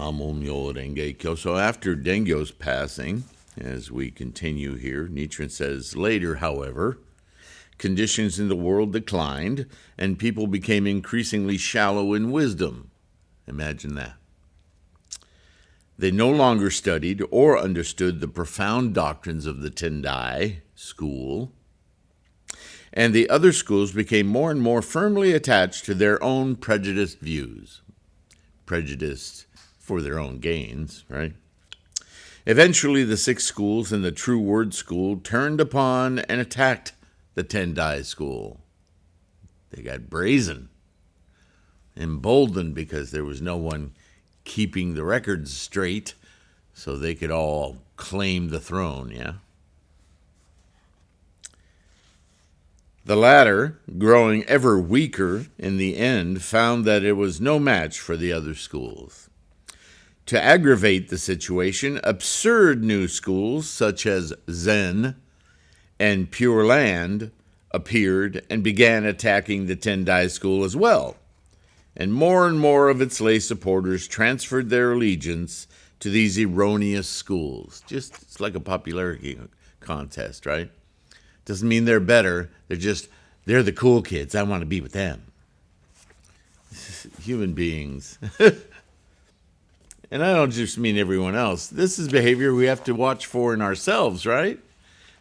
Namo Myoho Renge Kyo. So after Dengyo's passing, as we continue here, Nichiren says, later, however, conditions in the world declined, and people became increasingly shallow in wisdom. Imagine that. They no longer studied or understood the profound doctrines of the Tendai school, and the other schools became more and more firmly attached to their own prejudiced views. Prejudiced for their own gains, right? Eventually, the six schools and the True Word School turned upon and attacked the Tendai school. They got brazen, emboldened because there was no one keeping the records straight so they could all claim the throne, yeah? The latter, growing ever weaker in the end, found that it was no match for the other schools. To aggravate the situation, absurd new schools such as Zen and Pure Land appeared and began attacking the Tendai school as well. And more of its lay supporters transferred their allegiance to these erroneous schools. It's like a popularity contest, right? Doesn't mean they're better. They're the cool kids. I want to be with them. Human beings. And I don't just mean everyone else. This is behavior we have to watch for in ourselves, right?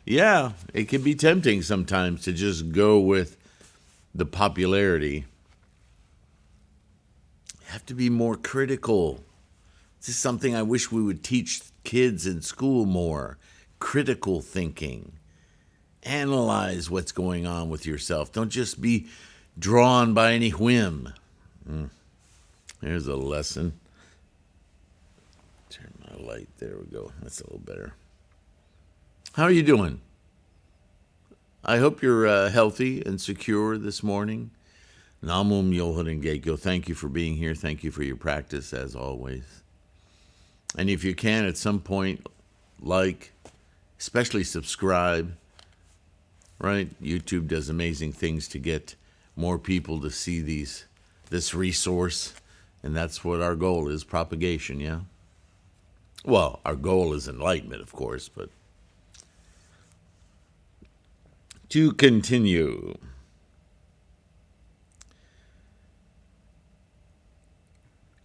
Yeah, it can be tempting sometimes to just go with the popularity. You have to be more critical. This is something I wish we would teach kids in school more. Critical thinking. Analyze what's going on with yourself. Don't just be drawn by any whim. There's a lesson. Turn my light. There we go. That's a little better. How are you doing? I hope you're healthy and secure this morning. Namo Myoho Renge Kyo. Thank you for being here. Thank you for your practice, as always. And if you can, at some point, especially subscribe. Right? YouTube does amazing things to get more people to see this resource. And that's what our goal is, propagation, yeah? Well, our goal is enlightenment, of course, but to continue.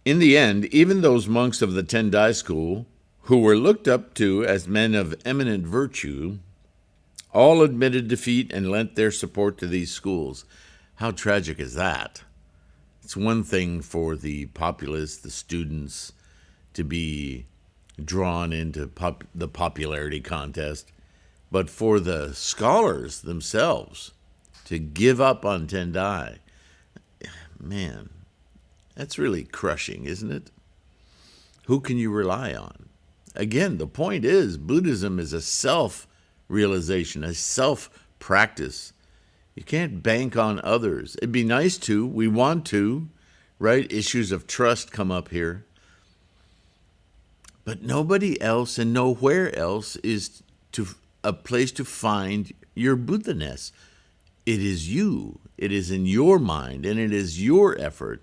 In the end, even those monks of the Tendai school, who were looked up to as men of eminent virtue, all admitted defeat and lent their support to these schools. How tragic is that? It's one thing for the populace, the students, to be drawn into the popularity contest, but for the scholars themselves to give up on Tendai, man, that's really crushing, isn't it? Who can you rely on? Again, the point is, Buddhism is a self-realization, a self-practice. You can't bank on others. It'd be nice to. We want to, right? Issues of trust come up here. But nobody else and nowhere else is a place to find your Buddha-ness. It is you. It is in your mind, and it is your effort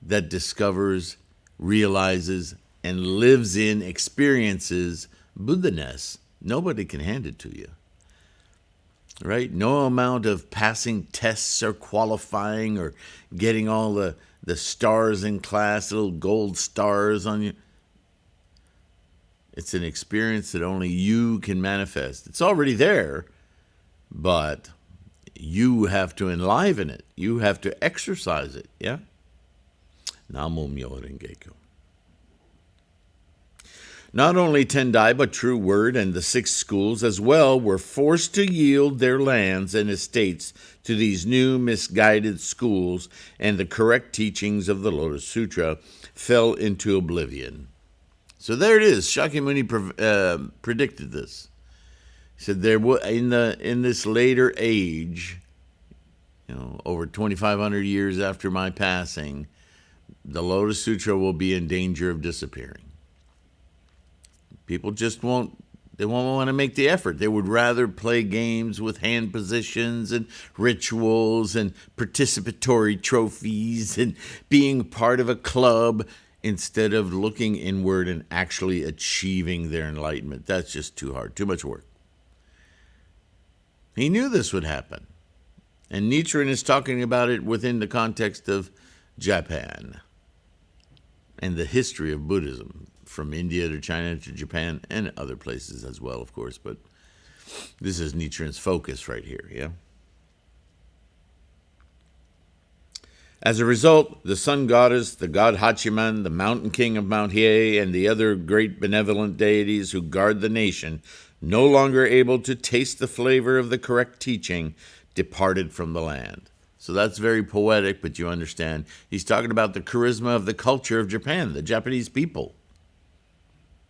that discovers, realizes, and lives in, experiences Buddha-ness. Nobody can hand it to you, right? No amount of passing tests or qualifying or getting all the stars in class, little gold stars on you. It's an experience that only you can manifest. It's already there, but you have to enliven it. You have to exercise it, yeah? Namo Myoho Renge Kyo. Not only Tendai, but True Word and the six schools as well were forced to yield their lands and estates to these new misguided schools, and the correct teachings of the Lotus Sutra fell into oblivion. So there it is. Shakyamuni predicted this. He said there in this later age, over 2,500 years after my passing, the Lotus Sutra will be in danger of disappearing. People just won't want to make the effort. They would rather play games with hand positions and rituals and participatory trophies and being part of a club instead of looking inward and actually achieving their enlightenment. That's just too hard, too much work. He knew this would happen. And Nichiren is talking about it within the context of Japan and the history of Buddhism, from India to China to Japan and other places as well, of course. But this is Nichiren's focus right here, yeah? As a result, the sun goddess, the god Hachiman, the mountain king of Mount Hiei, and the other great benevolent deities who guard the nation, no longer able to taste the flavor of the correct teaching, departed from the land. So that's very poetic, but you understand. He's talking about the charisma of the culture of Japan, the Japanese people.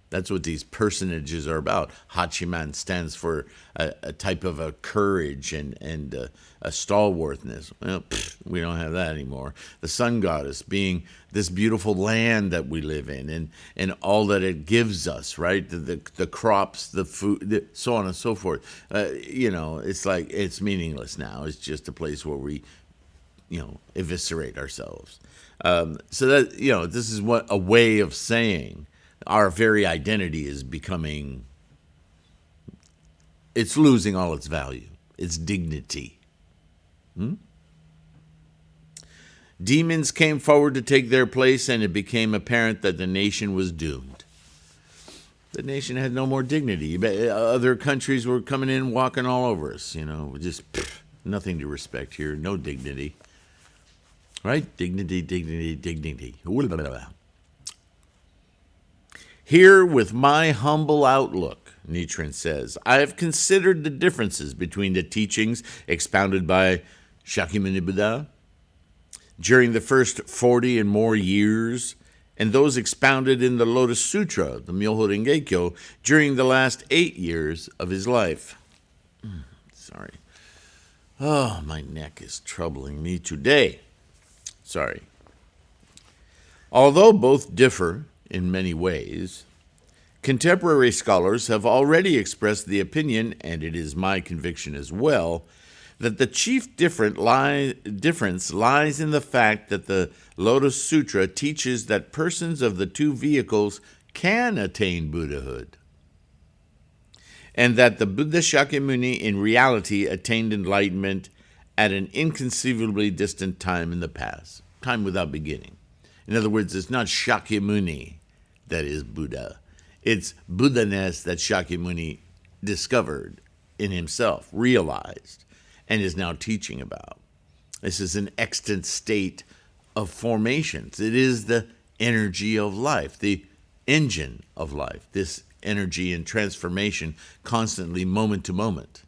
That's what these personages are about. Hachiman stands for a type of a courage and a stalwartness. Well, we don't have that anymore. The sun goddess being this beautiful land that we live in and all that it gives us, right? The crops, the food, so on and so forth. It's like it's meaningless now. It's just a place where we, eviscerate ourselves. So that, this is what a way of saying our very identity is becoming, it's losing all its value, its dignity. Demons came forward to take their place, and it became apparent that the nation was doomed. The nation had no more dignity. Other countries were coming in, walking all over us, just nothing to respect here, no dignity. Right? Dignity, dignity, dignity. Here, with my humble outlook, Nichiren says, I have considered the differences between the teachings expounded by Shakyamuni Buddha during the first 40 and more years, and those expounded in the Lotus Sutra, the Myoho Renge-kyo, during the last 8 years of his life. Sorry. Oh, my neck is troubling me today. Sorry. Although both differ in many ways, contemporary scholars have already expressed the opinion, and it is my conviction as well, that the chief difference lies in the fact that the Lotus Sutra teaches that persons of the two vehicles can attain Buddhahood, and that the Buddha Shakyamuni in reality attained enlightenment at an inconceivably distant time in the past, time without beginning. In other words, it's not Shakyamuni that is Buddha. It's Buddha-ness that Shakyamuni discovered in himself, realized, and is now teaching about. This is an extant state of formations. It is the energy of life, the engine of life, this energy and transformation constantly, moment to moment.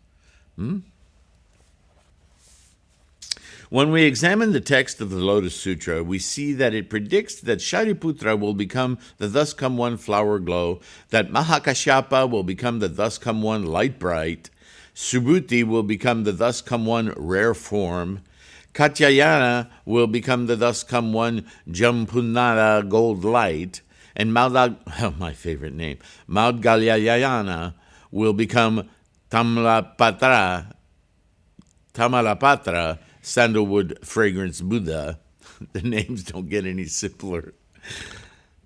When we examine the text of the Lotus Sutra, we see that it predicts that Shariputra will become the thus come one flower glow, that Mahakashyapa will become the thus come one light bright, Subhuti will become the thus come one rare form, Katyayana will become the thus come one Jampunara gold light, and my favorite name, Maudgalyayana will become Tamalapatra, sandalwood fragrance Buddha. The names don't get any simpler.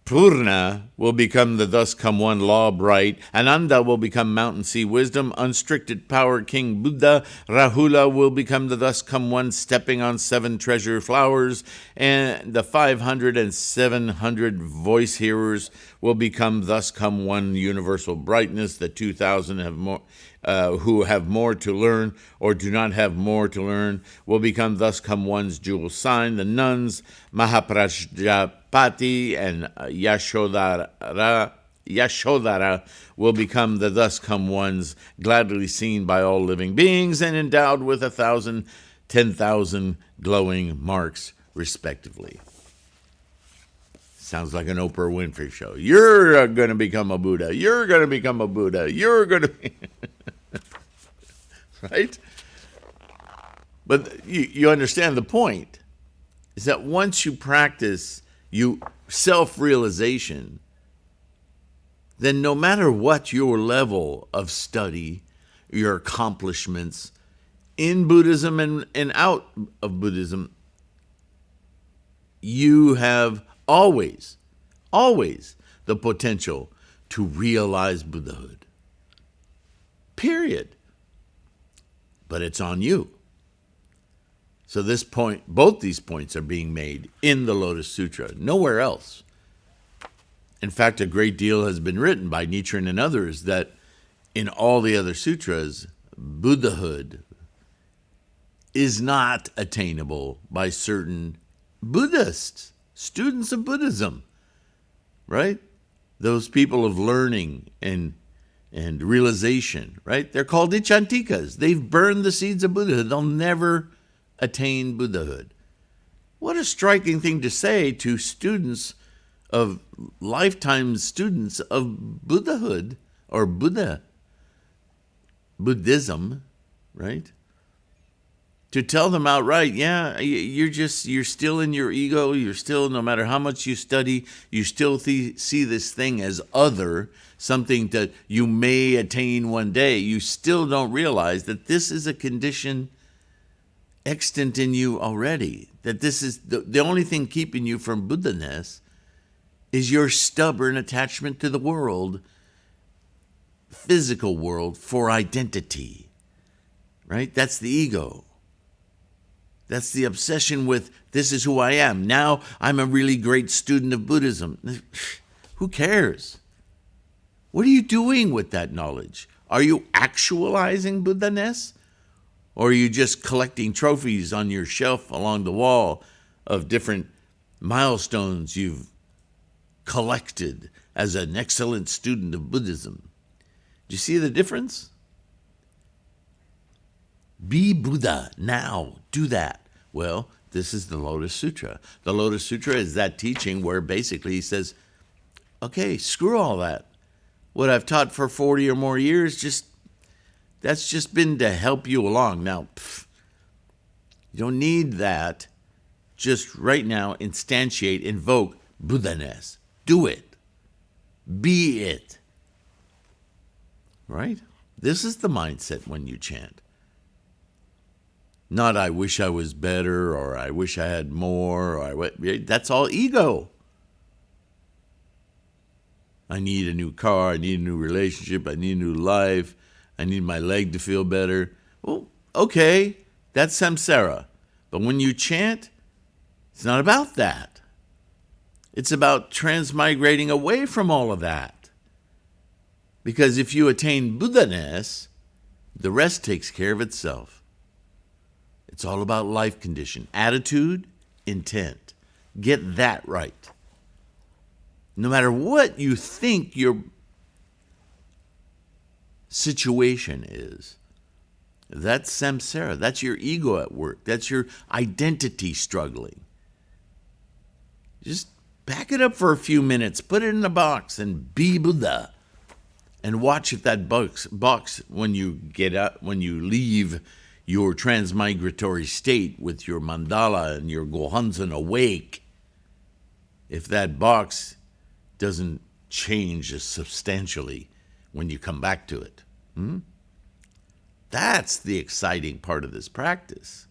Purna will become the thus come one law bright. Ananda will become mountain sea wisdom. Unstricted power king Buddha. Rahula will become the thus come one stepping on 7 treasure flowers. And the 500 and 700 voice hearers will become thus come one universal brightness. The 2,000 have more. Who have more to learn or do not have more to learn will become thus come one's jewel sign. The nuns, Mahaprajapati and Yashodhara will become the thus come ones gladly seen by all living beings and endowed with 1,000, 10,000 glowing marks respectively. Sounds like an Oprah Winfrey show. You're going to become a Buddha. You're going to become a Buddha. You're going to... Right? But you understand the point. Is that once you practice self-realization, then no matter what your level of study, your accomplishments in Buddhism and out of Buddhism, you have always always the potential to realize Buddhahood. Period. But it's on you. So both these points are being made in the Lotus Sutra, nowhere else. In fact, a great deal has been written by Nichiren and others that in all the other sutras, Buddhahood is not attainable by certain Buddhists, students of Buddhism, right? Those people of learning and realization, right? They're called instantikas. They've burned the seeds of Buddhahood. They'll never attain Buddhahood. What a striking thing to say to lifetime students of Buddhahood or Buddhism, right? To tell them outright, yeah, you're still in your ego. You're still, no matter how much you study, you still see this thing as other, something that you may attain one day. You still don't realize that this is a condition extant in you already, that this is the only thing keeping you from Buddha-ness is your stubborn attachment to the world, physical world, for identity, right? That's the ego. That's the obsession with, this is who I am. Now I'm a really great student of Buddhism. Who cares? What are you doing with that knowledge? Are you actualizing Buddha-ness? Or are you just collecting trophies on your shelf along the wall of different milestones you've collected as an excellent student of Buddhism? Do you see the difference? Be Buddha now. Do that. Well, this is the Lotus Sutra. The Lotus Sutra is that teaching where basically he says, okay, screw all that. What I've taught for 40 or more years, that's just been to help you along. Now, you don't need that. Just right now, instantiate, invoke Buddha-ness. Do it. Be it. Right? This is the mindset when you chant. Not, I wish I was better, or I wish I had more, or that's all ego. I need a new car, I need a new relationship, I need a new life, I need my leg to feel better. Well, okay, that's samsara. But when you chant, it's not about that. It's about transmigrating away from all of that. Because if you attain Buddha-ness, the rest takes care of itself. It's all about life condition, attitude, intent. Get that right. No matter what you think your situation is, that's samsara. That's your ego at work. That's your identity struggling. Just back it up for a few minutes, put it in a box, and be Buddha. And watch if that box when you get up, when you leave your transmigratory state with your mandala and your Gohonzon awake, if that box doesn't change substantially when you come back to it. That's the exciting part of this practice.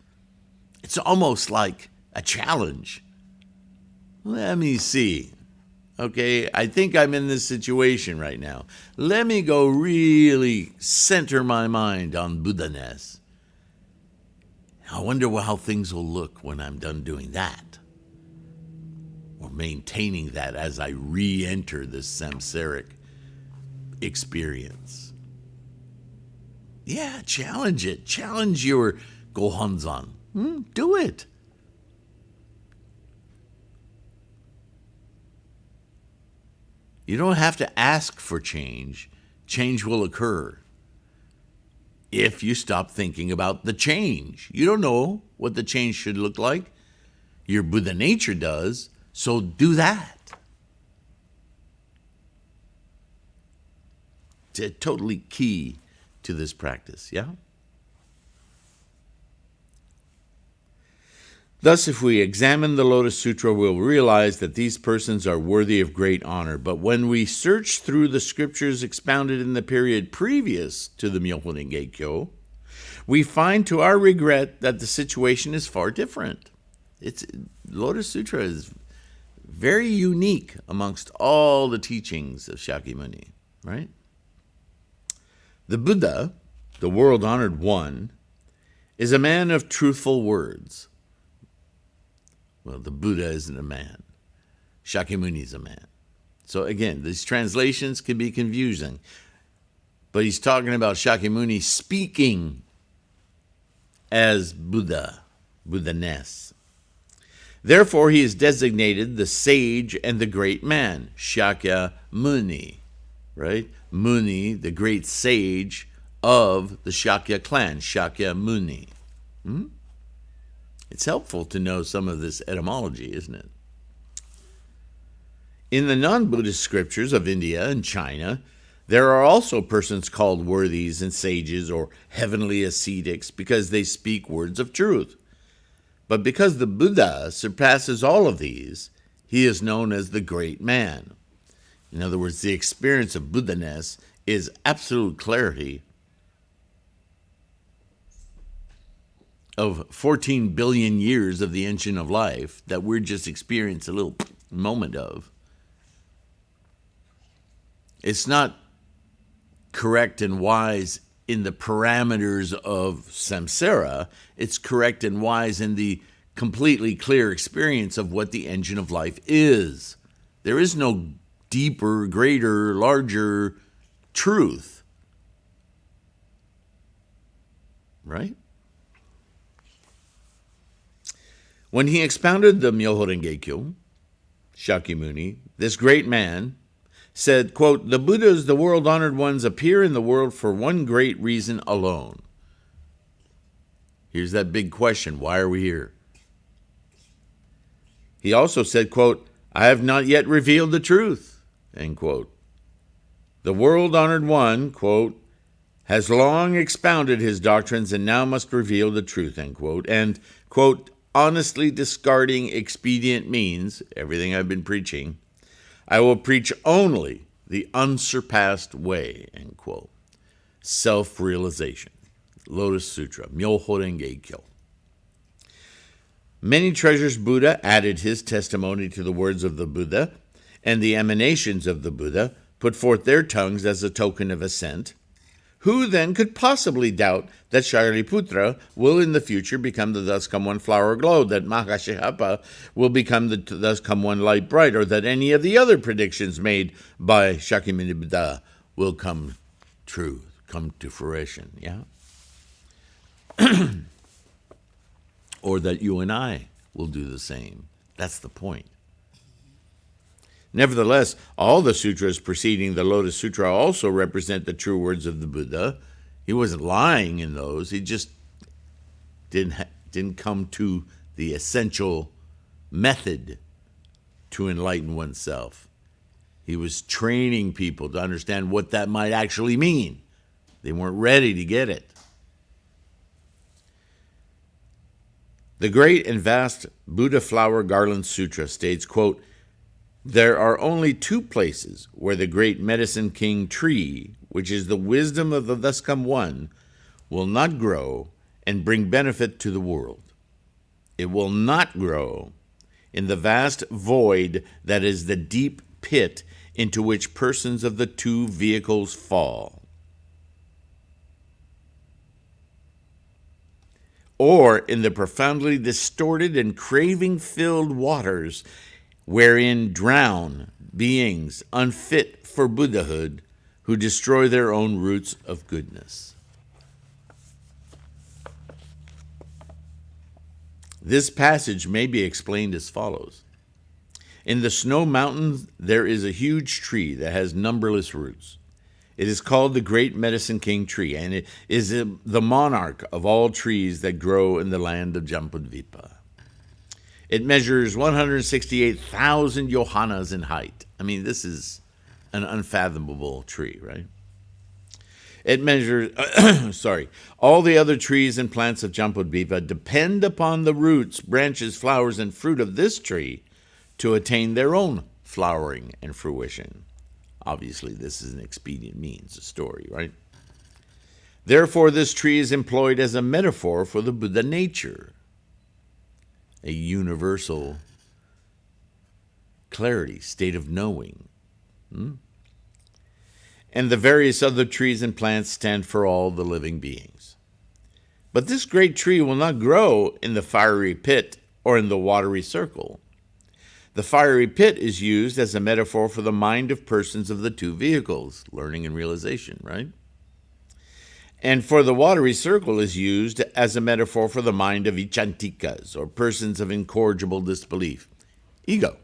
It's almost like a challenge. Let me see. Okay, I think I'm in this situation right now. Let me go really center my mind on Buddha-ness. I wonder how things will look when I'm done doing that, or maintaining that as I re-enter this samsaric experience. Yeah, challenge it. Challenge your Gohonzon. Do it. You don't have to ask for change. Change will occur if you stop thinking about the change. You don't know what the change should look like. Your Buddha nature does, so do that. It's totally key to this practice, yeah? Thus, if we examine the Lotus Sutra, we'll realize that these persons are worthy of great honor. But when we search through the scriptures expounded in the period previous to the Myoho Geikyo, we find to our regret that the situation is far different. Lotus Sutra is very unique amongst all the teachings of Shakyamuni, right? The Buddha, the world-honored one, is a man of truthful words. Well, the Buddha isn't a man. Shakyamuni is a man. So again, these translations can be confusing. But he's talking about Shakyamuni speaking as Buddha, Buddha-ness. Therefore, he is designated the sage and the great man, Shakyamuni, right? Muni, the great sage of the Shakya clan, Shakyamuni. It's helpful to know some of this etymology, isn't it? In the non-Buddhist scriptures of India and China, there are also persons called worthies and sages or heavenly ascetics because they speak words of truth. But because the Buddha surpasses all of these, he is known as the great man. In other words, the experience of Buddha-ness is absolute clarity of 14 billion years of the engine of life that we're just experiencing a little moment of. It's not correct and wise in the parameters of samsara. It's correct and wise in the completely clear experience of what the engine of life is. There is no deeper, greater, larger truth. Right? When he expounded the Myoho Renge-kyo, Shakyamuni, this great man, said, quote, "The Buddhas, the world-honored ones, appear in the world for one great reason alone." Here's that big question. Why are we here? He also said, quote, "I have not yet revealed the truth," end quote. The world-honored one, quote, "has long expounded his doctrines and now must reveal the truth," end quote. And, quote, "honestly discarding expedient means," everything I've been preaching, "I will preach only the unsurpassed way," end quote. Self-realization. Lotus Sutra, Myoho Renge-kyo. Many treasures Buddha added his testimony to the words of the Buddha, and the emanations of the Buddha put forth their tongues as a token of assent. Who then could possibly doubt that Shariputra will in the future become the thus come one flower glow, that Mahashihapa will become the thus come one light bright, or that any of the other predictions made by Shakyamuni Buddha will come true, come to fruition, yeah? Or that you and I will do the same. That's the point. Nevertheless, all the sutras preceding the Lotus Sutra also represent the true words of the Buddha. He wasn't lying in those. He just didn't come to the essential method to enlighten oneself. He was training people to understand what that might actually mean. They weren't ready to get it. The great and vast Buddha Flower Garland Sutra states, quote, "There are only two places where the great medicine king tree, which is the wisdom of the thus come one, will not grow and bring benefit to the world. It will not grow in the vast void that is the deep pit into which persons of the two vehicles fall, or in the profoundly distorted and craving-filled waters wherein drown beings unfit for Buddhahood who destroy their own roots of goodness." This passage may be explained as follows. In the snow mountains, there is a huge tree that has numberless roots. It is called the Great Medicine King Tree, and it is the monarch of all trees that grow in the land of Jambudvipa. It measures 168,000 yohanas in height. I mean, this is an unfathomable tree, right? It measures, all the other trees and plants of Jambudvipa depend upon the roots, branches, flowers, and fruit of this tree to attain their own flowering and fruition. Obviously, this is an expedient means, a story, right? Therefore, this tree is employed as a metaphor for the Buddha nature, a universal clarity, state of knowing. And the various other trees and plants stand for all the living beings. But this great tree will not grow in the fiery pit or in the watery circle. The fiery pit is used as a metaphor for the mind of persons of the two vehicles, learning and realization, right? And for the watery circle is used as a metaphor for the mind of ichantikas, or persons of incorrigible disbelief, ego.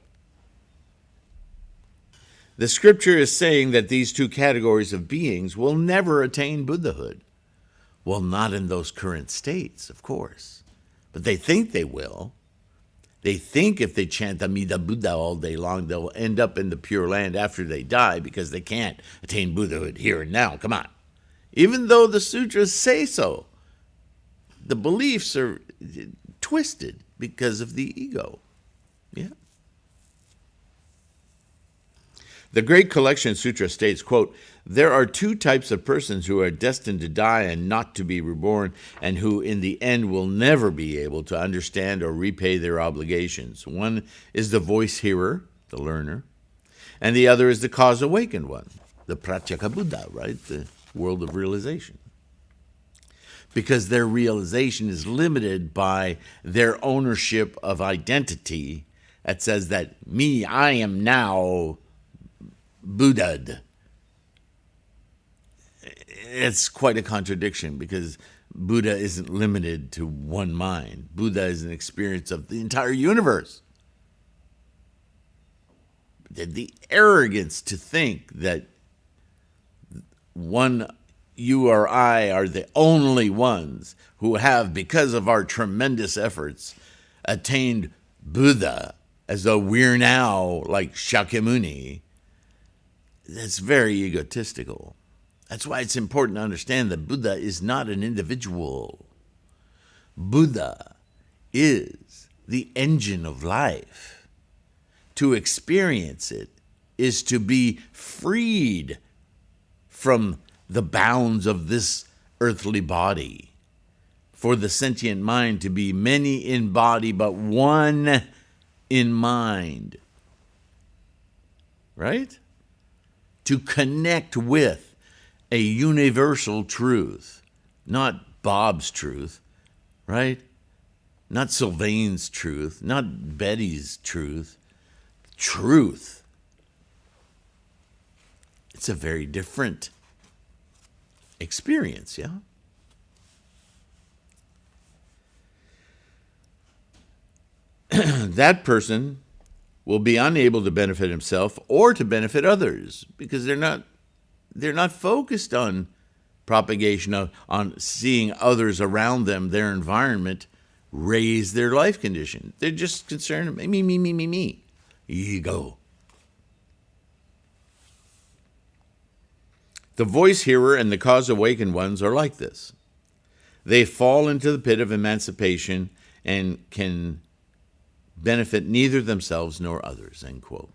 The scripture is saying that these two categories of beings will never attain Buddhahood. Well, not in those current states, of course, but they think they will. They think if they chant Amida Buddha all day long, they'll end up in the Pure Land after they die because they can't attain Buddhahood here and now. Come on. Even though the sutras say so, the beliefs are twisted because of the ego. Yeah. The Great Collection Sutra states, quote, "There are two types of persons who are destined to die and not to be reborn, and who in the end will never be able to understand or repay their obligations. One is the voice hearer, the learner, and the other is the cause awakened one, the Pratyeka Buddha, right? The world of realization. Because their realization is limited by their ownership of identity that says that me, I am now Buddha'd. It's quite a contradiction because Buddha isn't limited to one mind. Buddha is an experience of the entire universe. The arrogance to think that you or I are the only ones who have, because of our tremendous efforts, attained Buddha, as though we're now like Shakyamuni. That's very egotistical. That's why it's important to understand that Buddha is not an individual. Buddha is the engine of life. To experience it is to be freed from the bounds of this earthly body. For the sentient mind to be many in body, but one in mind. Right? To connect with a universal truth, not Bob's truth, right? Not Sylvain's truth, not Betty's truth. Truth. It's a very different experience, yeah? That person will be unable to benefit himself or to benefit others because they're not focused on propagation, on seeing others around them, their environment, raise their life condition. They're just concerned, me. Ego. The voice hearer and the cause awakened ones are like this. They fall into the pit of emancipation and can benefit neither themselves nor others, end quote.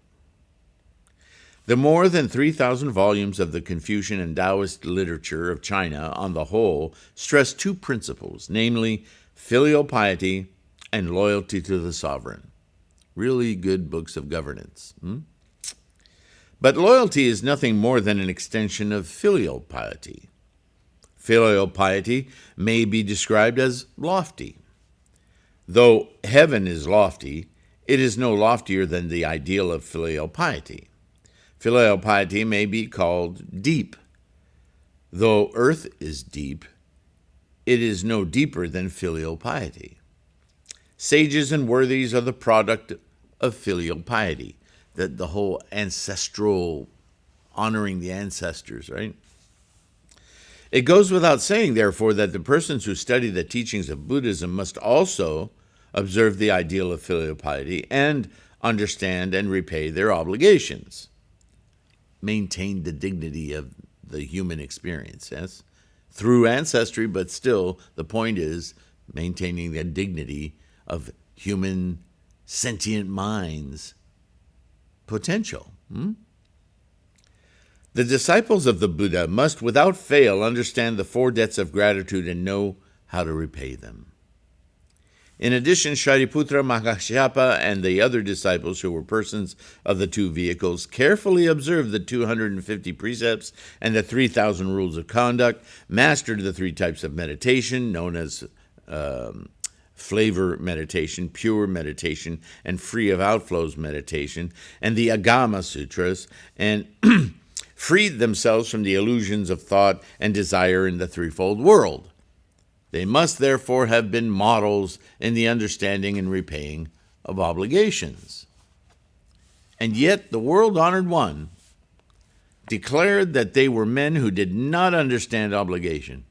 The more than 3,000 volumes of the Confucian and Taoist literature of China on the whole stress two principles, namely filial piety and loyalty to the sovereign. Really good books of governance. But loyalty is nothing more than an extension of filial piety. Filial piety may be described as lofty. Though heaven is lofty, it is no loftier than the ideal of filial piety. Filial piety may be called deep. Though earth is deep, it is no deeper than filial piety. Sages and worthies are the product of filial piety, the whole ancestral, honoring the ancestors, right? It goes without saying, therefore, that the persons who study the teachings of Buddhism must also observe the ideal of filial piety and understand and repay their obligations. Maintain the dignity of the human experience, yes? Through ancestry, but still, the point is maintaining the dignity of human sentient minds' potential. The disciples of the Buddha must without fail understand the four debts of gratitude and know how to repay them. In addition, Shariputra, Mahakashyapa, and the other disciples who were persons of the two vehicles carefully observed the 250 precepts and the 3,000 rules of conduct, mastered the three types of meditation known as flavor meditation, pure meditation, and free of outflows meditation, and the Agama Sutras, and freed themselves from the illusions of thought and desire in the threefold world. They must therefore have been models in the understanding and repaying of obligations. And yet the world-honored one declared that they were men who did not understand obligation.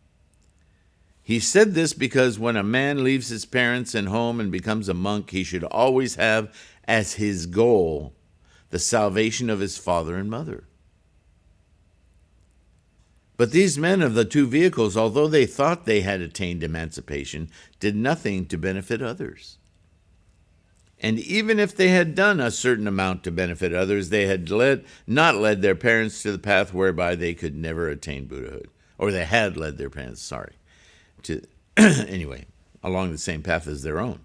He said this because when a man leaves his parents and home and becomes a monk, he should always have as his goal the salvation of his father and mother. But these men of the two vehicles, although they thought they had attained emancipation, did nothing to benefit others. And even if they had done a certain amount to benefit others, they had not led their parents to the path whereby they could never attain Buddhahood. Or they had led their parents, to anyway, along the same path as their own.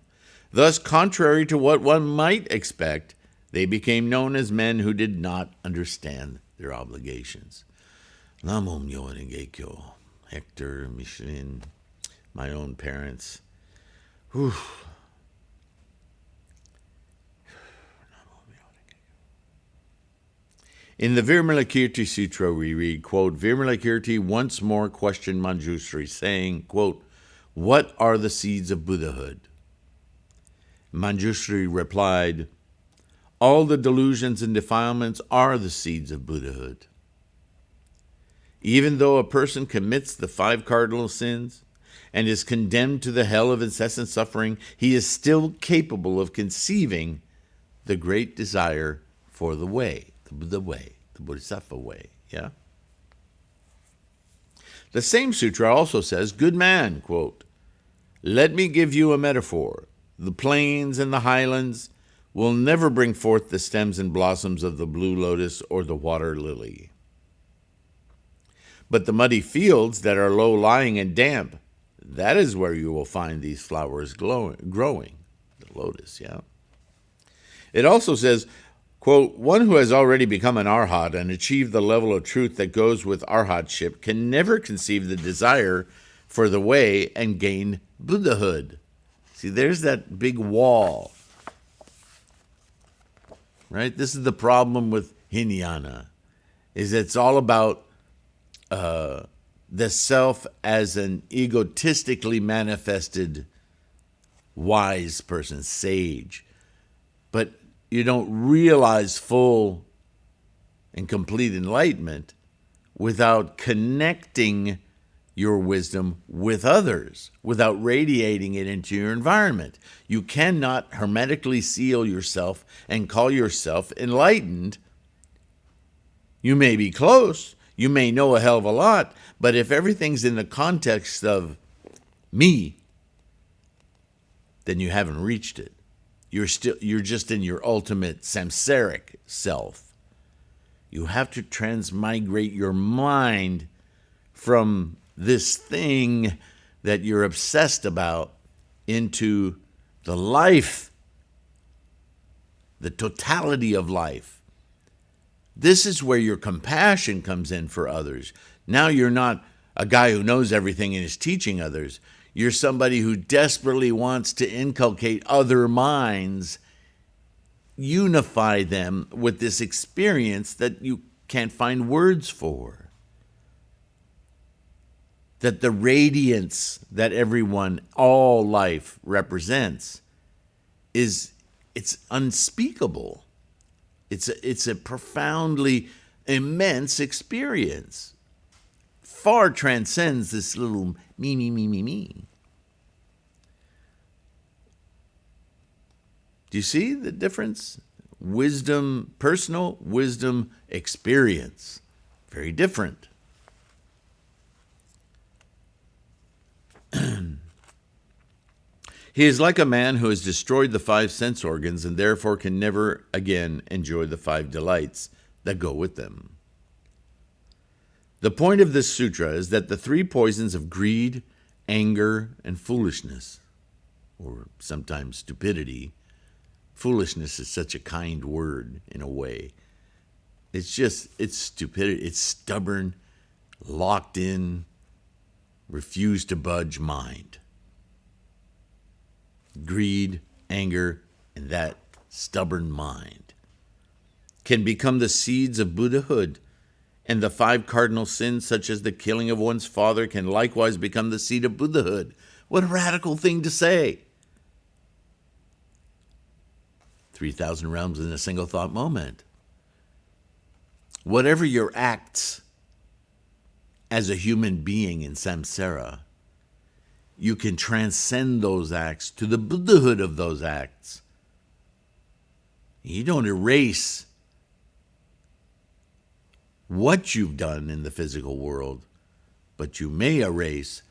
Thus, contrary to what one might expect, they became known as men who did not understand their obligations. Namo Myo Renge Kyo, Hector, Nichiren, my own parents. Whew. In the Vimalakirti Sutra, we read, quote, Vimalakirti once more questioned Manjushri, saying, quote, what are the seeds of Buddhahood? Manjushri replied, all the delusions and defilements are the seeds of Buddhahood. Even though a person commits the 5 cardinal sins and is condemned to the hell of incessant suffering, he is still capable of conceiving the great desire for the way, the way, the Bodhisattva way, yeah? The same sutra also says, good man, quote, let me give you a metaphor. The plains and the highlands will never bring forth the stems and blossoms of the blue lotus or the water lily. But the muddy fields that are low-lying and damp, that is where you will find these flowers growing, the lotus, yeah? It also says, quote, one who has already become an arhat and achieved the level of truth that goes with arhatship can never conceive the desire for the way and gain Buddhahood. See, there's that big wall, right? This is the problem with Hinayana, is it's all about the self as an egotistically manifested wise person, sage. But you don't realize full and complete enlightenment without connecting your wisdom with others, without radiating it into your environment. You cannot hermetically seal yourself and call yourself enlightened. You may be close, you may know a hell of a lot, but if everything's in the context of me, then you haven't reached it. You're just in your ultimate samsaric self. You have to transmigrate your mind from this thing that you're obsessed about into the life, the totality of life. This is where your compassion comes in for others. Now you're not a guy who knows everything and is teaching others. You're somebody who desperately wants to inculcate other minds, unify them with this experience that you can't find words for. That the radiance that everyone, all life represents it's unspeakable. It's a profoundly immense experience. Far transcends this little me. Do you see the difference? Wisdom, personal wisdom, experience. Very different. He is like a man who has destroyed the 5 sense organs and therefore can never again enjoy the 5 delights that go with them. The point of this sutra is that the 3 poisons of greed, anger, and foolishness or sometimes stupidity. Foolishness is such a kind word in a way. It's stupidity. It's stubborn, locked in, refuse to budge mind. Greed, anger, and that stubborn mind can become the seeds of Buddhahood, and the 5 cardinal sins, such as the killing of one's father, can likewise become the seed of Buddhahood. What a radical thing to say. 3,000 realms in a single thought moment. Whatever your acts as a human being in samsara, you can transcend those acts to the Buddhahood of those acts. You don't erase what you've done in the physical world, but you may erase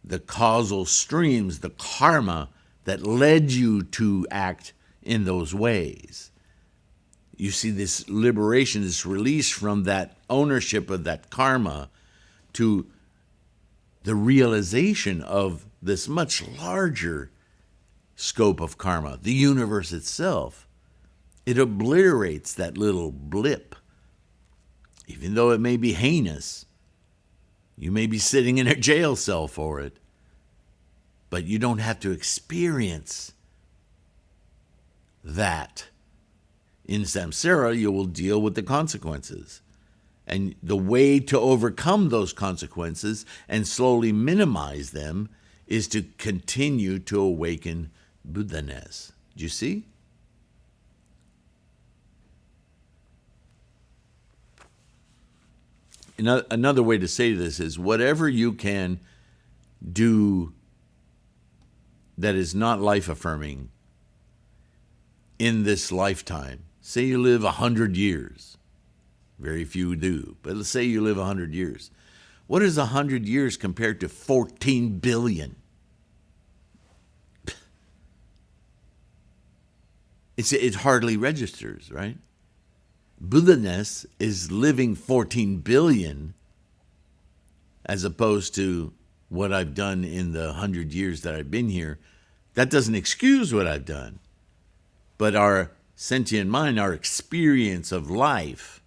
the causal streams, the karma that led you to act in those ways. You see this liberation, this release from that ownership of that karma to the realization of this much larger scope of karma, the universe itself. It obliterates that little blip. Even though it may be heinous, you may be sitting in a jail cell for it, but you don't have to experience that. In samsara, you will deal with the consequences. And the way to overcome those consequences and slowly minimize them is to continue to awaken Buddha-ness. Do you see? Another way to say this is whatever you can do that is not life-affirming in this lifetime. Say you live 100 years. Very few do, but let's say you live 100 years. What is 100 years compared to 14 billion? It hardly registers, right? Buddha-ness is living 14 billion as opposed to what I've done in the 100 years that I've been here. That doesn't excuse what I've done. But our sentient mind, our experience of life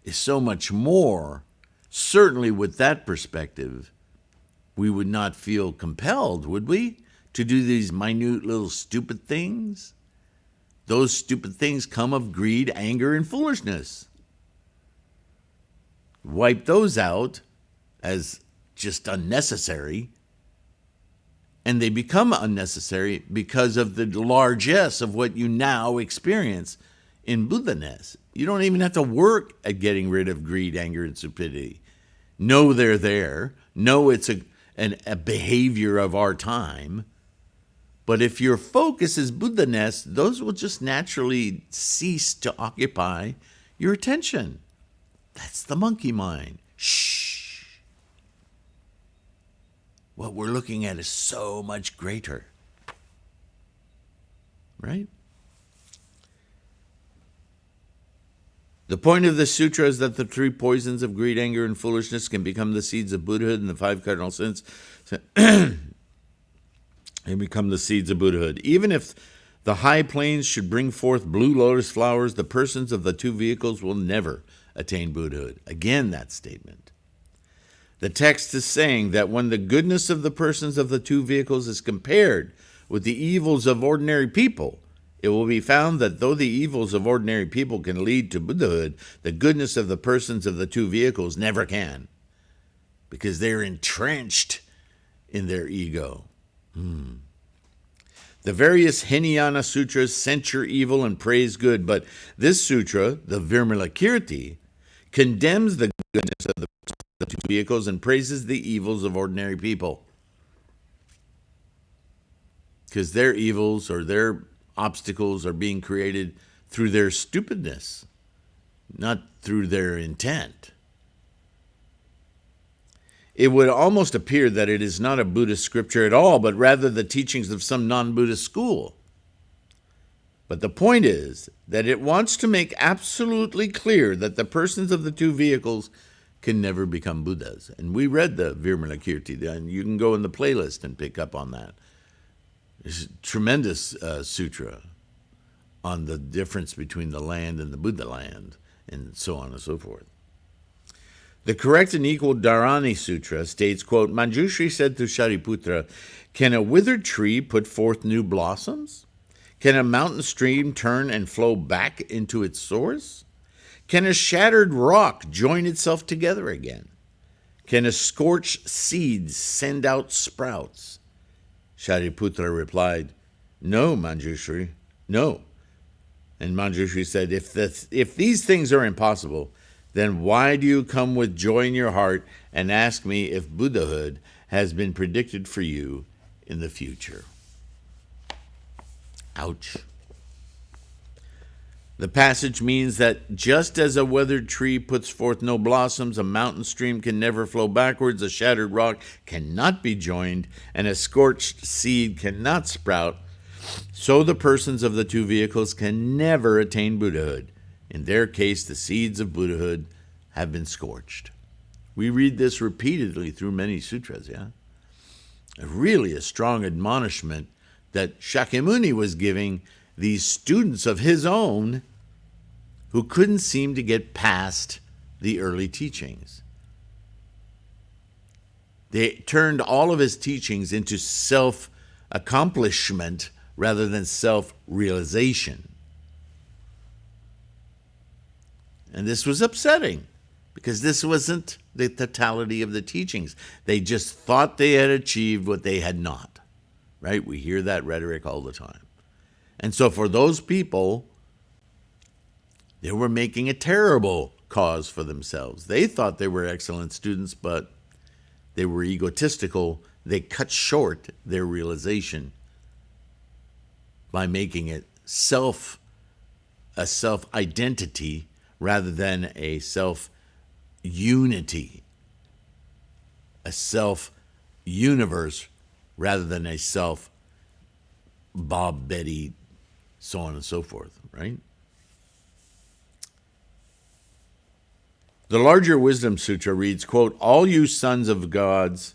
is so much more. Certainly with that perspective, we would not feel compelled, would we, to do these minute little stupid things? Those stupid things come of greed, anger, and foolishness. Wipe those out as just unnecessary, and they become unnecessary because of the largesse of what you now experience in Buddha-ness. You don't even have to work at getting rid of greed, anger, and stupidity. Know they're there. Know it's a behavior of our time. But if your focus is Buddha-ness, those will just naturally cease to occupy your attention. That's the monkey mind. Shh. What we're looking at is so much greater. Right? The point of this sutra is that the 3 poisons of greed, anger, and foolishness can become the seeds of Buddhahood, and the 5 cardinal sins and become the seeds of Buddhahood. Even if the high plains should bring forth blue lotus flowers, the persons of the 2 vehicles will never attain Buddhahood. Again, that statement. The text is saying that when the goodness of the persons of the 2 vehicles is compared with the evils of ordinary people, it will be found that though the evils of ordinary people can lead to Buddhahood, the goodness of the persons of the 2 vehicles never can, because they're entrenched in their ego. The various Hinayana sutras censure evil and praise good, but this sutra, the Vimalakirti, condemns the goodness of the 2 vehicles and praises the evils of ordinary people. Because their evils or their obstacles are being created through their stupidness, not through their intent. It would almost appear that it is not a Buddhist scripture at all, but rather the teachings of some non-Buddhist school. But the point is that it wants to make absolutely clear that the persons of the 2 vehicles can never become Buddhas. And we read the Vimalakirti, and you can go in the playlist and pick up on that. There's a tremendous sutra on the difference between the land and the Buddha land, and so on and so forth. The correct and equal Dharani Sutra states, quote, Manjushri said to Shariputra, can a withered tree put forth new blossoms? Can a mountain stream turn and flow back into its source? Can a shattered rock join itself together again? Can a scorched seed send out sprouts? Shariputra replied, no, Manjushri, no. And Manjushri said, if these things are impossible, then why do you come with joy in your heart and ask me if Buddhahood has been predicted for you in the future? Ouch. The passage means that just as a withered tree puts forth no blossoms, a mountain stream can never flow backwards, a shattered rock cannot be joined, and a scorched seed cannot sprout, so the persons of the two vehicles can never attain Buddhahood. In their case, the seeds of Buddhahood have been scorched. We read this repeatedly through many sutras, yeah? Really a strong admonishment that Shakyamuni was giving these students of his own who couldn't seem to get past the early teachings. They turned all of his teachings into self-accomplishment rather than self-realization. And this was upsetting because this wasn't the totality of the teachings. They just thought they had achieved what they had not, right? We hear that rhetoric all the time. And so for those people, they were making a terrible cause for themselves. They thought they were excellent students, but they were egotistical. They cut short their realization by making it a self-identity rather than a self-unity, a self-universe rather than a self-Bob, Betty, so on and so forth, right? The larger Wisdom Sutra reads, quote, all you sons of gods,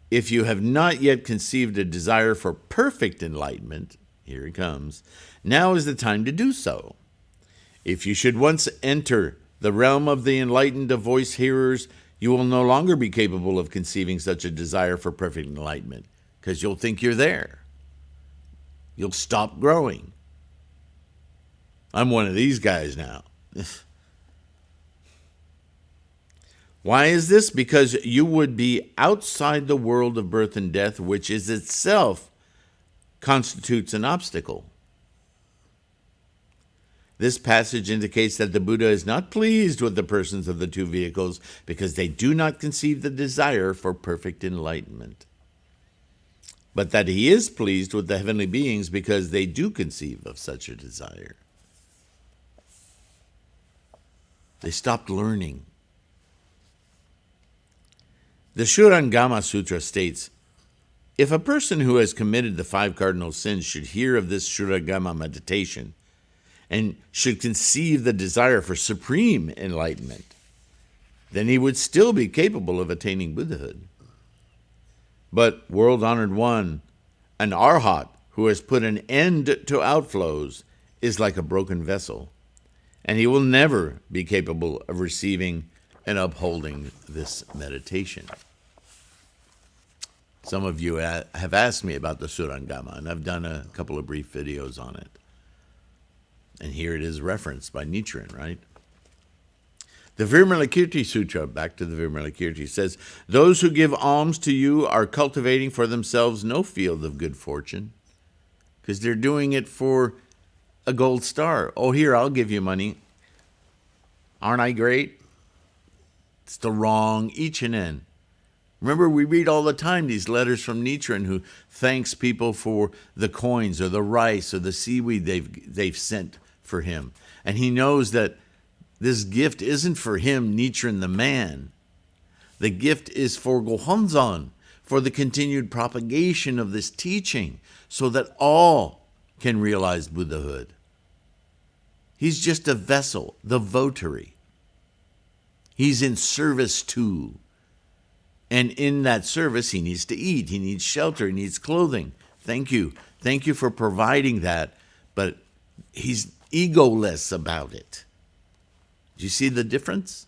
if you have not yet conceived a desire for perfect enlightenment, here it comes, now is the time to do so. If you should once enter the realm of the enlightened of voice hearers, you will no longer be capable of conceiving such a desire for perfect enlightenment because you'll think you're there. You'll stop growing. I'm one of these guys now. Why is this? Because you would be outside the world of birth and death, which is itself constitutes an obstacle. This passage indicates that the Buddha is not pleased with the persons of the two vehicles because they do not conceive the desire for perfect enlightenment, but that he is pleased with the heavenly beings because they do conceive of such a desire. They stopped learning. The Shurangama Sutra states, if a person who has committed the 5 cardinal sins should hear of this Shurangama meditation and should conceive the desire for supreme enlightenment, then he would still be capable of attaining Buddhahood. But, world-honored one, an arhat who has put an end to outflows is like a broken vessel, and he will never be capable of receiving and upholding this meditation. Some of you have asked me about the Surangama, and I've done a couple of brief videos on it. And here it is referenced by Nichiren, right? The Vimalakirti Sutra, back to the Vimalakirti, says, those who give alms to you are cultivating for themselves no field of good fortune, because they're doing it for a gold star. Oh, here, I'll give you money. Aren't I great? It's the wrong ichinen. Remember, we read all the time these letters from Nichiren who thanks people for the coins or the rice or the seaweed they've sent for him. And he knows that this gift isn't for him, Nichiren the man. The gift is for Gohonzon, for the continued propagation of this teaching, so that all can realize Buddhahood. He's just a vessel, the votary. He's in service to. And in that service, he needs to eat, he needs shelter, he needs clothing, Thank you. Thank you for providing that. But he's egoless about it. Do you see the difference?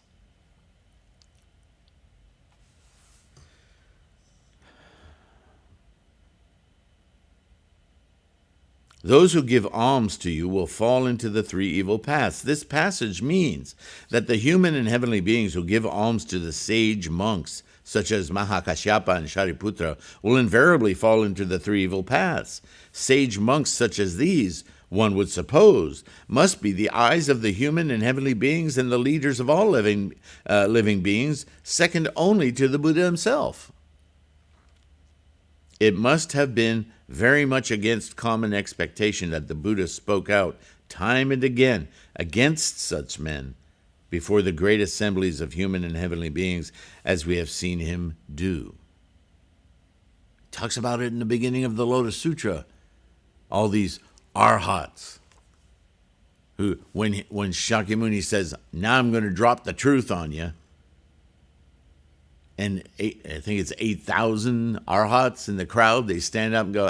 Those who give alms to you will fall into the three evil paths. This passage means that the human and heavenly beings who give alms to the sage monks, such as Mahakashyapa and Shariputra, will invariably fall into the three evil paths. Sage monks such as these, one would suppose, must be the eyes of the human and heavenly beings and the leaders of all living beings, second only to the Buddha himself. It must have been very much against common expectation that the Buddha spoke out time and again against such men before the great assemblies of human and heavenly beings, as we have seen him do. He talks about it in the beginning of the Lotus Sutra. All these arhats, who, when Shakyamuni says, now I'm going to drop the truth on you, and I think it's 8,000 arhats in the crowd, they stand up and go,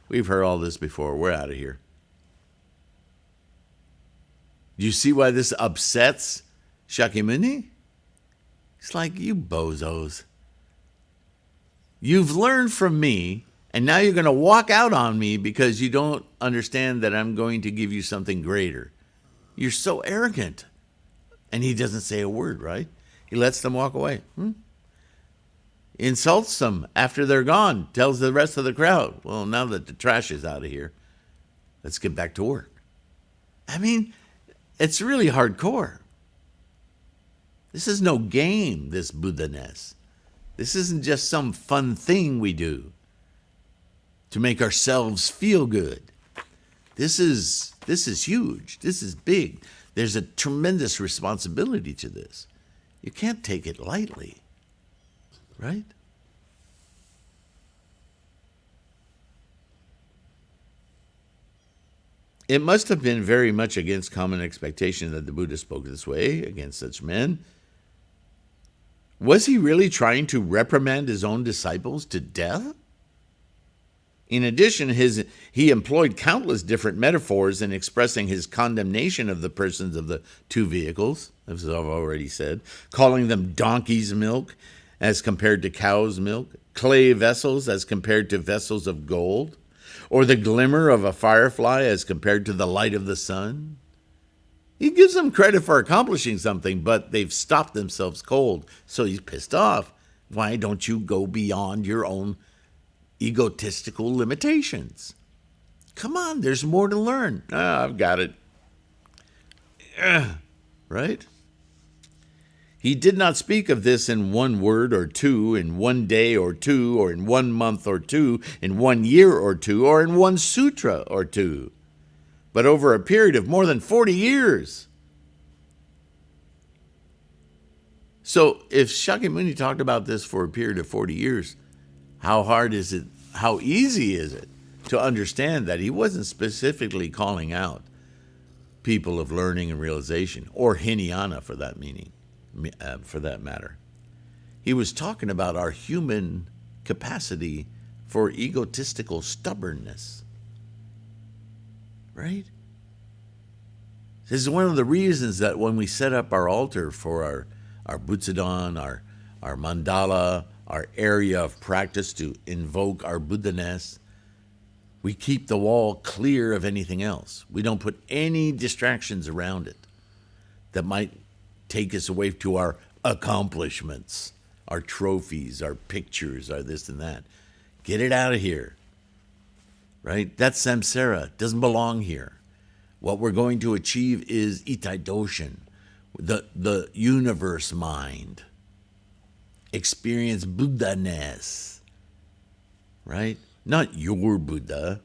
we've heard all this before, we're out of here. Do you see why this upsets Shakyamuni? It's like, you bozos. You've learned from me, and now you're going to walk out on me because you don't understand that I'm going to give you something greater. You're so arrogant. And he doesn't say a word, right? He lets them walk away. Insults them after they're gone, tells the rest of the crowd, well, now that the trash is out of here, let's get back to work. I mean, it's really hardcore. This is no game, this Buddha-ness. This isn't just some fun thing we do to make ourselves feel good. This is huge. This is big. There's a tremendous responsibility to this. You can't take it lightly. Right? It must have been very much against common expectation that the Buddha spoke this way against such men. Was he really trying to reprimand his own disciples to death? In addition, he employed countless different metaphors in expressing his condemnation of the persons of the two vehicles, as I've already said, calling them donkey's milk as compared to cow's milk, clay vessels as compared to vessels of gold, or the glimmer of a firefly as compared to the light of the sun. He gives them credit for accomplishing something, but they've stopped themselves cold, so he's pissed off. Why don't you go beyond your own egotistical limitations? Come on, there's more to learn. I've got it. Right? He did not speak of this in one word or two, in one day or two, or in 1 month or two, in 1 year or two, or in one sutra or two, but over a period of more than 40 years. So if Shakyamuni talked about this for a period of 40 years, how hard is it, how easy is it to understand that he wasn't specifically calling out people of learning and realization, or Hinayana for that matter. He was talking about our human capacity for egotistical stubbornness. Right? This is one of the reasons that when we set up our altar for our Butsudan, our mandala, our area of practice to invoke our Buddha-ness, we keep the wall clear of anything else. We don't put any distractions around it that might take us away to our accomplishments, our trophies, our pictures, our this and that. Get it out of here. Right? That's samsara. It doesn't belong here. What we're going to achieve is itaidoshin, the universe mind. Experience Buddha-ness. Right? Not your Buddha.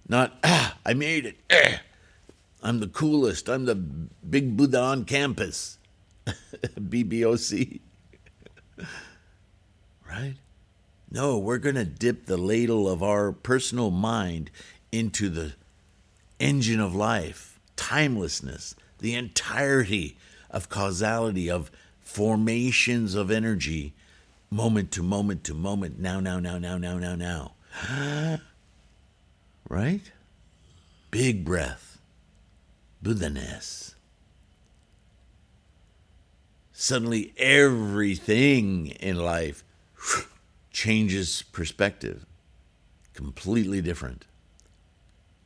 Not, I made it. I'm the coolest. I'm the big Buddha on campus. BBOC. Right? No, we're going to dip the ladle of our personal mind into the engine of life, timelessness, the entirety of causality, of formations of energy, moment to moment to moment, now. right? Big breath. Buddha-ness. Suddenly everything in life changes perspective. Completely different.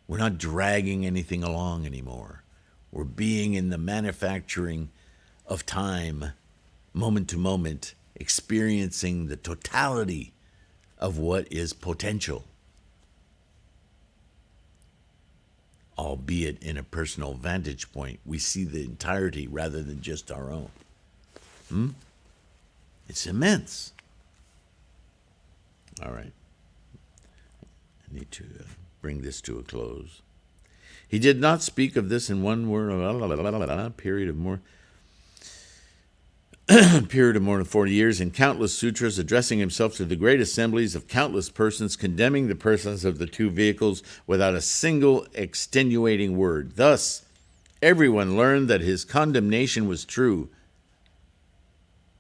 We're not dragging anything along anymore. We're being in the manufacturing of time, moment to moment, experiencing the totality of what is potential, albeit in a personal vantage point. We see the entirety rather than just our own. It's immense. All right. I need to bring this to a close. He did not speak of this in one word, period of more than 40 years, in countless sutras, addressing himself to the great assemblies of countless persons, condemning the persons of the two vehicles without a single extenuating word. Thus, everyone learned that his condemnation was true.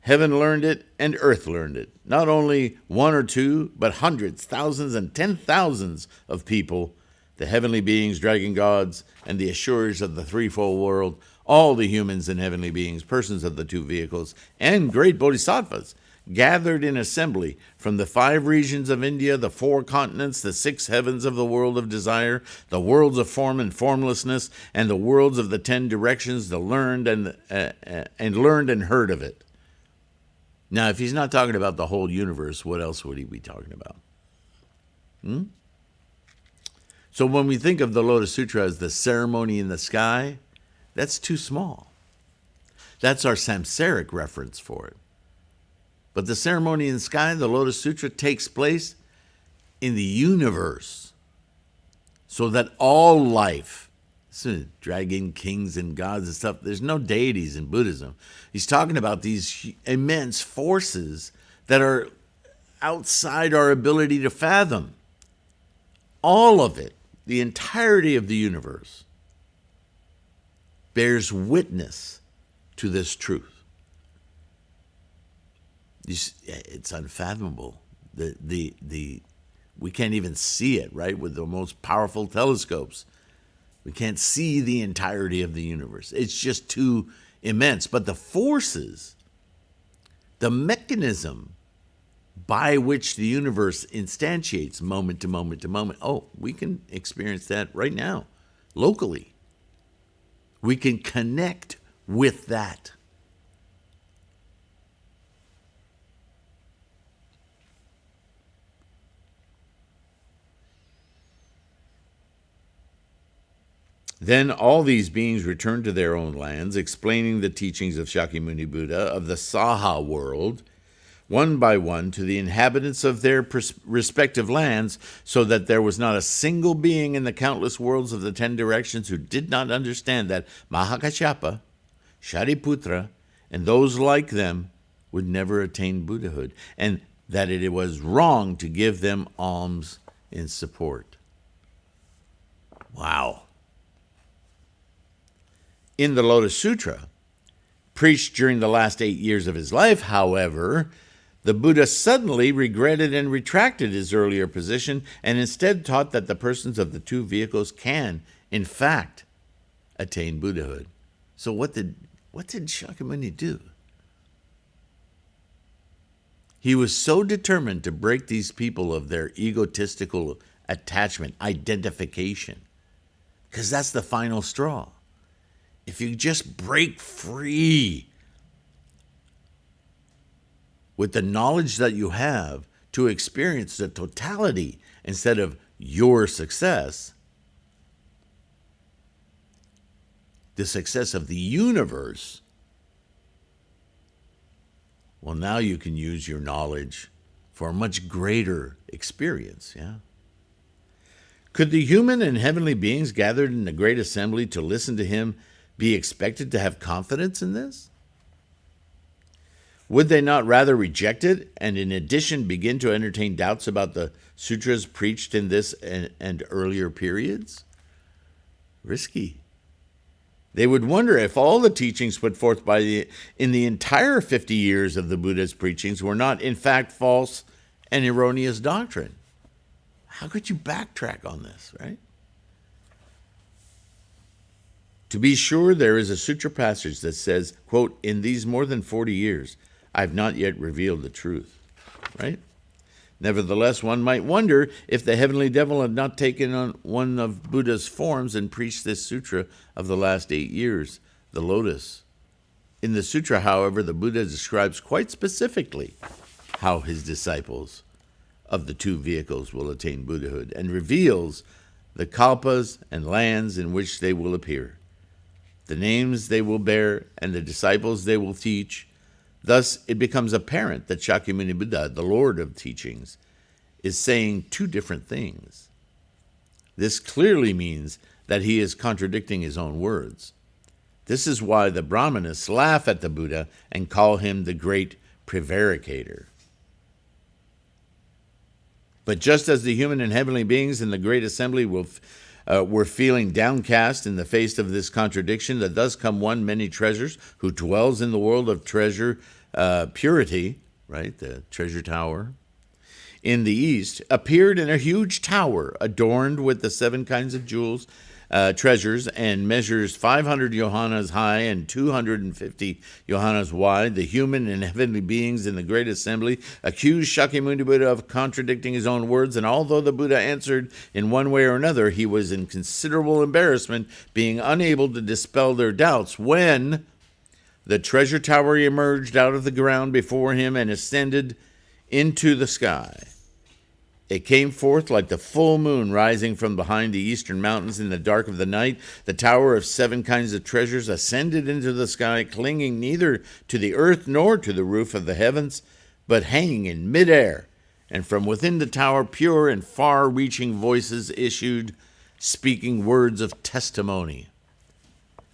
Heaven learned it, and earth learned it. Not only one or two, but hundreds, thousands, and 10,000s of people, the heavenly beings, dragon gods, and the assurers of the threefold world, all the humans and heavenly beings, persons of the two vehicles, and great bodhisattvas, gathered in assembly from the 5 regions of India, the 4 continents, the 6 heavens of the world of desire, the worlds of form and formlessness, and the worlds of the 10 directions, the learned and heard of it. Now, if he's not talking about the whole universe, what else would he be talking about? So when we think of the Lotus Sutra as the ceremony in the sky, that's too small. That's our Samsaric reference for it. But the ceremony in the sky, the Lotus Sutra, takes place in the universe, so that all life, dragon kings and gods and stuff, there's no deities in Buddhism. He's talking about these immense forces that are outside our ability to fathom. All of it, the entirety of the universe, bears witness to this truth. It's unfathomable. We can't even see it, right? With the most powerful telescopes, we can't see the entirety of the universe. It's just too immense. But the forces, the mechanism by which the universe instantiates moment to moment to moment, we can experience that right now, locally. We can connect with that. Then all these beings returned to their own lands, explaining the teachings of Shakyamuni Buddha of the Saha world, one by one, to the inhabitants of their respective lands, so that there was not a single being in the countless worlds of the 10 directions who did not understand that Mahakashyapa, Shariputra, and those like them would never attain Buddhahood, and that it was wrong to give them alms in support. Wow. In the Lotus Sutra, preached during the last 8 years of his life, however, the Buddha suddenly regretted and retracted his earlier position and instead taught that the persons of the two vehicles can, in fact, attain Buddhahood. So what did Shakyamuni do? He was so determined to break these people of their egotistical attachment, identification, because that's the final straw. If you just break free with the knowledge that you have to experience the totality instead of your success, the success of the universe, well, now you can use your knowledge for a much greater experience, yeah? Could the human and heavenly beings gathered in the great assembly to listen to him be expected to have confidence in this? Would they not rather reject it and in addition begin to entertain doubts about the sutras preached in this and earlier periods? Risky. They would wonder if all the teachings put forth in the entire 50 years of the Buddha's preachings were not in fact false and erroneous doctrine. How could you backtrack on this, right? To be sure, there is a sutra passage that says, quote, in these more than 40 years, I have not yet revealed the truth, right? Nevertheless, one might wonder if the heavenly devil had not taken on one of Buddha's forms and preached this sutra of the last 8 years, the Lotus. In the sutra, however, the Buddha describes quite specifically how his disciples of the two vehicles will attain Buddhahood and reveals the kalpas and lands in which they will appear, the names they will bear, and the disciples they will teach. Thus, it becomes apparent that Shakyamuni Buddha, the Lord of teachings, is saying two different things. This clearly means that he is contradicting his own words. This is why the Brahmanists laugh at the Buddha and call him the great prevaricator. But just as the human and heavenly beings in the great assembly were feeling downcast in the face of this contradiction, that thus come one many treasures, who dwells in the world of treasure purity, right, the treasure tower, in the east, appeared in a huge tower adorned with the 7 kinds of jewels, treasures, and measures 500 yohanas high and 250 yohanas wide. The human and heavenly beings in the great assembly accused Shakyamuni Buddha of contradicting his own words, and although the Buddha answered in one way or another, he was in considerable embarrassment, being unable to dispel their doubts, when the treasure tower emerged out of the ground before him and ascended into the sky. It came forth like the full moon rising from behind the eastern mountains in the dark of the night. The tower of 7 kinds of treasures ascended into the sky, clinging neither to the earth nor to the roof of the heavens, but hanging in midair. And from within the tower, pure and far-reaching voices issued, speaking words of testimony.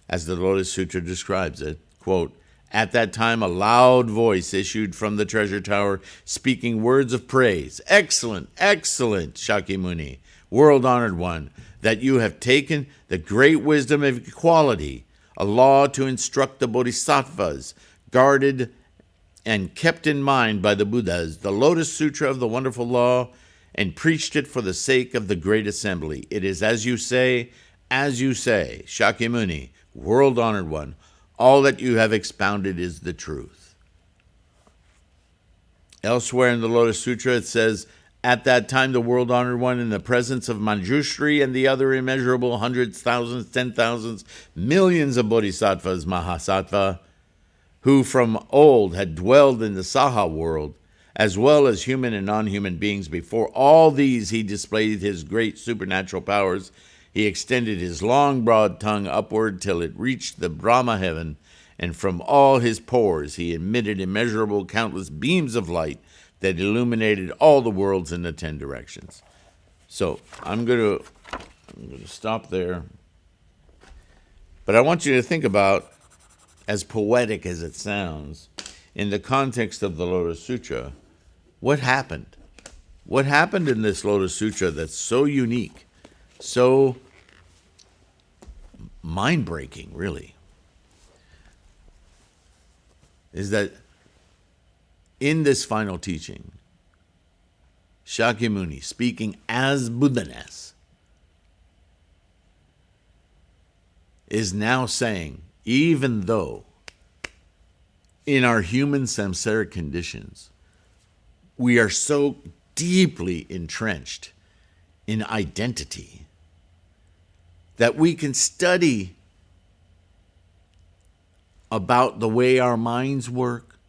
As the Lotus Sutra describes it, quote, at that time, a loud voice issued from the treasure tower, speaking words of praise. Excellent, excellent, Shakyamuni, world-honored one, that you have taken the great wisdom of equality, a law to instruct the bodhisattvas, guarded and kept in mind by the Buddhas, the Lotus Sutra of the wonderful law, and preached it for the sake of the great assembly. It is as you say, Shakyamuni, world-honored one, all that you have expounded is the truth. Elsewhere in the Lotus Sutra, it says, at that time, the world-honored one, in the presence of Manjushri and the other immeasurable hundreds, thousands, 10,000s, millions of bodhisattvas, Mahasattva, who from old had dwelled in the Saha world, as well as human and non-human beings, before all these he displayed his great supernatural powers. He extended his long, broad tongue upward till it reached the Brahma heaven, and from all his pores he emitted immeasurable, countless beams of light that illuminated all the worlds in the 10 directions. So I'm going to stop there. But I want you to think about, as poetic as it sounds, in the context of the Lotus Sutra, what happened? What happened in this Lotus Sutra that's so unique, so mind-breaking, really, is that in this final teaching, Shakyamuni, speaking as Buddha-ness, is now saying, even though in our human samsaric conditions, we are so deeply entrenched in identity that we can study about the way our minds work,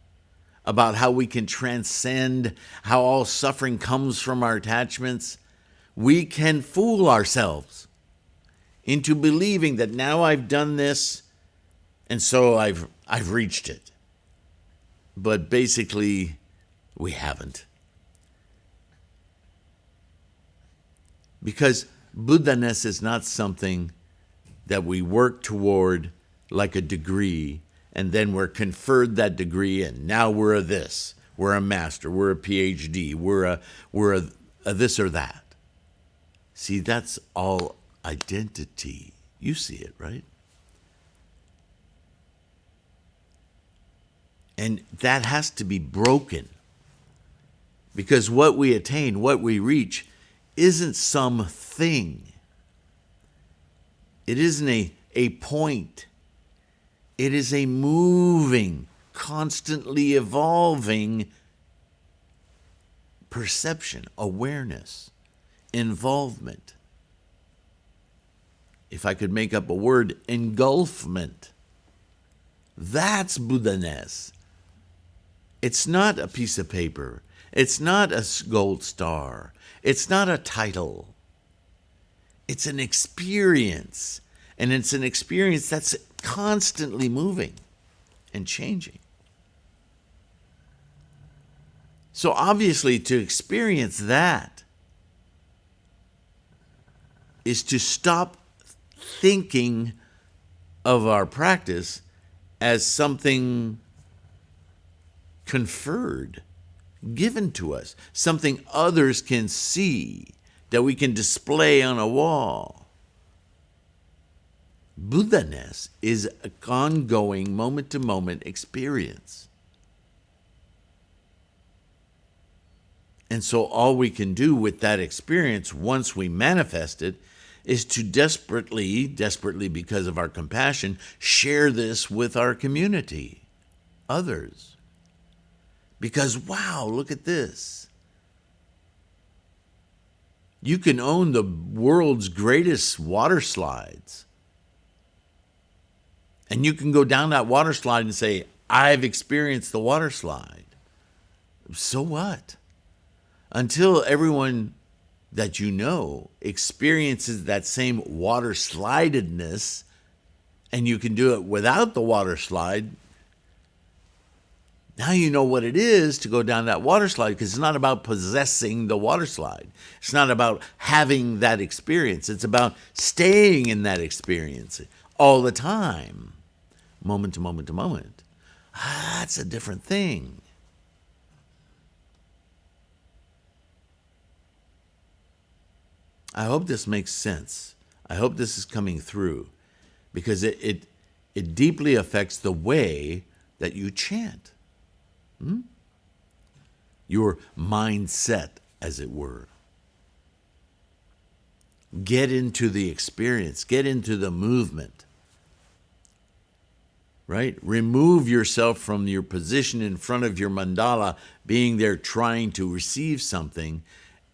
about how we can transcend, how all suffering comes from our attachments. We can fool ourselves into believing that now I've done this, and so I've reached it. But basically, we haven't. Because Buddha-ness is not something that we work toward like a degree, and then we're conferred that degree, and now we're a this, we're a master, we're a PhD, we're a this or that. See, that's all identity. You see it, right? And that has to be broken, because what we attain, what we reach, isn't something. It isn't a point. It is a moving, constantly evolving perception, awareness, involvement. If I could make up a word, engulfment. That's Buddha-ness. It's not a piece of paper. It's not a gold star. It's not a title. It's an experience. And it's an experience that's constantly moving and changing. So obviously, to experience that is to stop thinking of our practice as something conferred, given to us, something others can see, that we can display on a wall. Buddha-ness is an ongoing, moment-to-moment experience. And so all we can do with that experience, once we manifest it, is to desperately because of our compassion, share this with our community, others. Because, wow, look at this. You can own the world's greatest water slides. And you can go down that water slide and say, I've experienced the water slide. So what? Until everyone that you know experiences that same water slidedness, and you can do it without the water slide, now you know what it is to go down that water slide, because it's not about possessing the water slide. It's not about having that experience. It's about staying in that experience all the time, moment to moment to moment. That's a different thing. I hope this makes sense. I hope this is coming through, because it deeply affects the way that you chant. Your mindset, as it were. Get into the experience. Get into the movement. Right? Remove yourself from your position in front of your mandala, being there trying to receive something,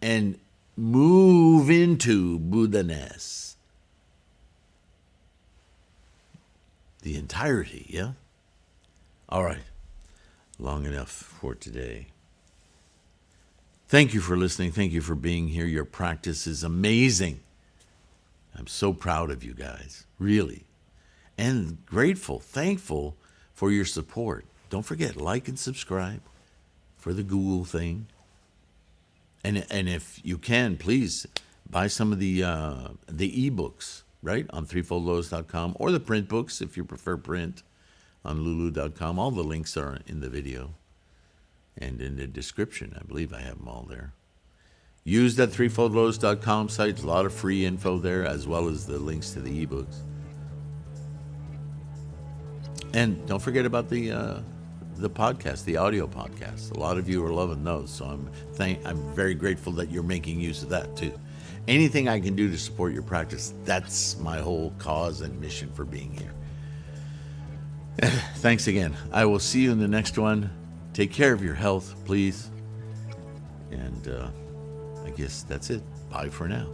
and move into Buddha-ness. The entirety, yeah? All right. Long enough for today. Thank you for listening. Thank you for being here. Your practice is amazing. I'm so proud of you guys, really. And grateful, thankful for your support. Don't forget, like and subscribe for the Google thing. And if you can, please buy some of the ebooks, right, on threefoldlotus.com, or the print books if you prefer print on lulu.com. All the links are in the video and in the description. I believe I have them all there. Use that threefoldlotus.com site. There's a lot of free info there, as well as the links to the ebooks. And don't forget about the podcast, the audio podcast. A lot of you are loving those, so I'm very grateful that you're making use of that too. Anything I can do to support your practice, that's my whole cause and mission for being here. Thanks again. I will see you in the next one. Take care of your health, please. And I guess that's it. Bye for now.